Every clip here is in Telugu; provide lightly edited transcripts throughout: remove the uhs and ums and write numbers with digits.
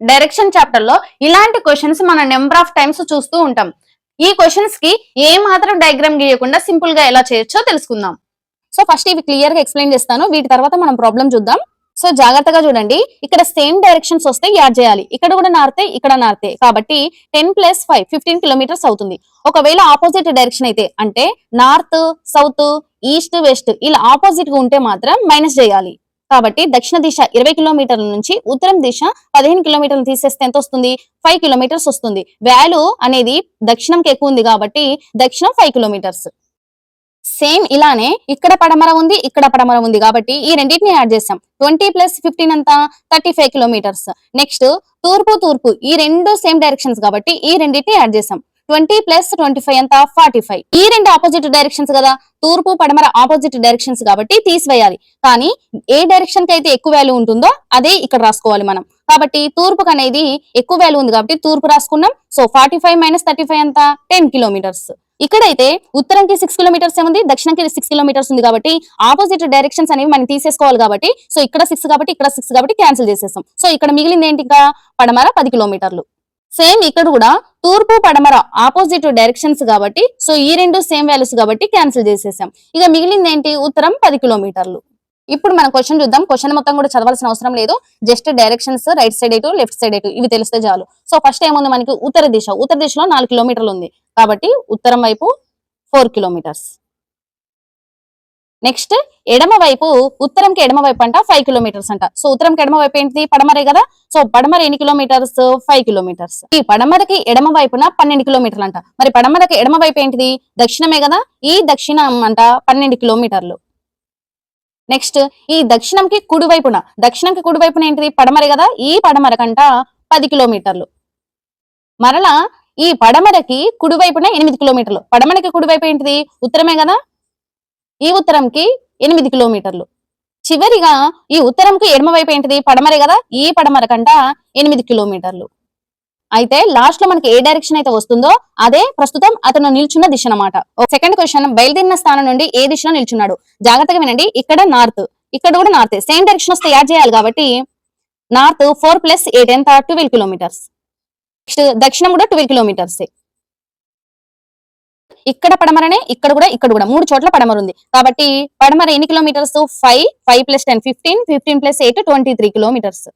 డైరెక్షన్ చాప్టర్ లో ఇలాంటి క్వశ్చన్స్ మనం నెంబర్ ఆఫ్ టైమ్స్ చూస్తూ ఉంటాం. ఈ క్వశ్చన్స్ కి ఏ మాత్రం డయాగ్రామ్ గీయకుండా సింపుల్ గా ఎలా చేయొచ్చో తెలుసుకుందాం. సో ఫస్ట్ ఇవి క్లియర్ గా ఎక్స్ప్లెయిన్ చేస్తాను, వీటి తర్వాత మనం ప్రాబ్లం చూద్దాం. సో జాగ్రత్తగా చూడండి, ఇక్కడ సేమ్ డైరెక్షన్స్ వస్తే యాడ్ చేయాలి. ఇక్కడ కూడా నార్తే, ఇక్కడ నార్తే, కాబట్టి 10 + 5 15 కిలోమీటర్స్ అవుతుంది. ఒకవేళ ఆపోజిట్ డైరెక్షన్ అయితే, అంటే నార్త్ సౌత్ ఈస్ట్ వెస్ట్ ఇలా ఆపోజిట్ గా ఉంటే మాత్రం మైనస్ చేయాలి. కాబట్టి దక్షిణ దిశ 20 కిలోమీటర్ల నుంచి ఉత్తరం దిశ 15 కిలోమీటర్లు తీసేస్తే ఎంత వస్తుంది? 5 కిలోమీటర్స్ వస్తుంది. వాల్యూ అనేది దక్షిణంకి ఎక్కువ ఉంది కాబట్టి దక్షిణం 5 కిలోమీటర్స్. సేమ్ ఇలానే ఇక్కడ పడమర ఉంది, ఇక్కడ పడమర ఉంది కాబట్టి ఈ రెండింటిని యాడ్ చేసాం. 20 + 15 అంత 35 కిలోమీటర్స్. నెక్స్ట్ తూర్పు తూర్పు ఈ రెండు సేమ్ డైరెక్షన్స్ కాబట్టి ఈ రెండింటిని యాడ్ చేసాం. 20 + 25 అంత 45. ఈ రెండు ఆపోజిట్ డైరెక్షన్స్ కదా, తూర్పు పడమర ఆపోజిట్ డైరెక్షన్స్ కాబట్టి తీసివేయాలి. కానీ ఏ డైరెక్షన్ కి అయితే ఎక్కువ వాల్యూ ఉంటుందో అదే ఇక్కడ రాసుకోవాలి మనం. కాబట్టి తూర్పుకు అనేది ఎక్కువ వాల్యూ ఉంది కాబట్టి తూర్పు రాసుకున్నాం. సో 45 - 35 అంత 10 కిలోమీటర్స్. ఇక్కడైతే ఉత్తరంకి 6 కిలోమీటర్స్ ఏముంది, దక్షిణంకి 6 కిలోమీటర్స్ ఉంది కాబట్టి ఆపోజిట్ డైరెక్షన్స్ అనేవి మనం తీసేసుకోవాలి. కాబట్టి సో ఇక్కడ 6 కాబట్టి ఇక్కడ 6 కాబట్టి క్యాన్సిల్ చేసేసాం. సో ఇక్కడ మిగిలింది ఏంటి? ఇంకా పడమర 10 కిలోమీటర్లు. సేమ్ ఇక్కడ కూడా తూర్పు పడమర ఆపోజిట్ డైరెక్షన్స్ కాబట్టి సో ఈ రెండు సేమ్ వాల్యూస్ కాబట్టి క్యాన్సిల్ చేసేసాం. ఇక మిగిలింది ఏంటి? ఉత్తరం 10 కిలోమీటర్లు. ఇప్పుడు మనం క్వశ్చన్ చూద్దాం. క్వశ్చన్ మొత్తం కూడా చదవాల్సిన అవసరం లేదు, జస్ట్ డైరెక్షన్స్ రైట్ సైడ్ ఎటు లెఫ్ట్ సైడ్ ఎటు ఇవి తెలిస్తే చాలు. సో ఫస్ట్ ఏముంది మనకి? ఉత్తర దిశ. ఉత్తర దిశలో 4 కిలోమీటర్లు ఉంది కాబట్టి ఉత్తరం వైపు 4 కిలోమీటర్స్. నెక్స్ట్ ఎడమ వైపు, ఉత్తరంకి ఎడమ వైపు అంట 5 కిలోమీటర్స్ అంట. సో ఉత్తరంకి ఎడమ వైపు ఏంటి? పడమరే కదా. సో పడమర ఎన్ని కిలోమీటర్స్? 5 కిలోమీటర్స్. ఈ పడమరకి ఎడమ వైపున 12 కిలోమీటర్లు అంట. మరి పడమరకి ఎడమ వైపు ఏంటిది? దక్షిణమే కదా. ఈ దక్షిణం అంట 12 కిలోమీటర్లు. నెక్స్ట్ ఈ దక్షిణంకి కుడివైపున, దక్షిణంకి కుడివైపున ఏంటిది? పడమరే కదా. ఈ పడమరకంట 10 కిలోమీటర్లు. మరలా ఈ పడమరకి కుడివైపున 8 కిలోమీటర్లు. పడమరకి కుడివైపు ఏంటిది? ఉత్తరమే కదా. ఈ ఉత్తరంకి 8 కిలోమీటర్లు. చివరిగా ఈ ఉత్తరంకి ఎడమ వైపు ఏంటిది? పడమరే కదా. ఈ పడమరకంట 8 కిలోమీటర్లు. అయితే లాస్ట్ లో మనకి ఏ డైరెక్షన్ అయితే వస్తుందో అదే ప్రస్తుతం అతను నిల్చున్న దిశ అన్నమాట. సెకండ్ క్వశ్చన్, బయలుదేరిన స్థానం నుండి ఏ దిశలో నిల్చున్నాడు? జాగ్రత్తగా వినండి, ఇక్కడ నార్త్, ఇక్కడ కూడా నార్త్, సేమ్ డైరెక్షన్ వస్తే యాడ్ చేయాలి కాబట్టి నార్త్ 4 + 8 ఎంత? 12 కిలోమీటర్స్. నెక్స్ట్ దక్షిణం కూడా 12 కిలోమీటర్స్. ఇక్కడ పడమరనే, ఇక్కడ కూడా 3 చోట్ల పడమర ఉంది కాబట్టి పడమర ఎన్ని కిలోమీటర్స్? 5 + 10 15 15 + 8 23 కిలోమీటర్స్.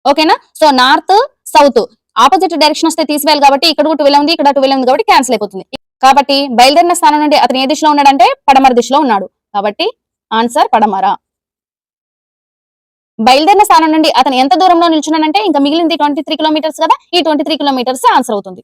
ఓకేనా. So north south opposite direction వస్తే తీసివేయాలి కాబట్టి ఇక్కడ 12 ఉంది, ఇక్కడ 12 ఉంది కాబట్టి క్యాన్సిల్ అయిపోతుంది. కాబట్టి బయలుదేరిన స్థానం నుండి అతను ఏ దిశలో ఉన్నాడంటే పడమర దిశలో ఉన్నాడు కాబట్టి ఆన్సర్ పడమర. బయలుదేరిన స్థానం నుండి అతను ఎంత దూరంలో నిల్చున్నాడంటే ఇంకా మిగిలింది 23 కిలోమీటర్స్ కదా, ఈ 23 కిలోమీటర్స్ ఆన్సర్ అవుతుంది.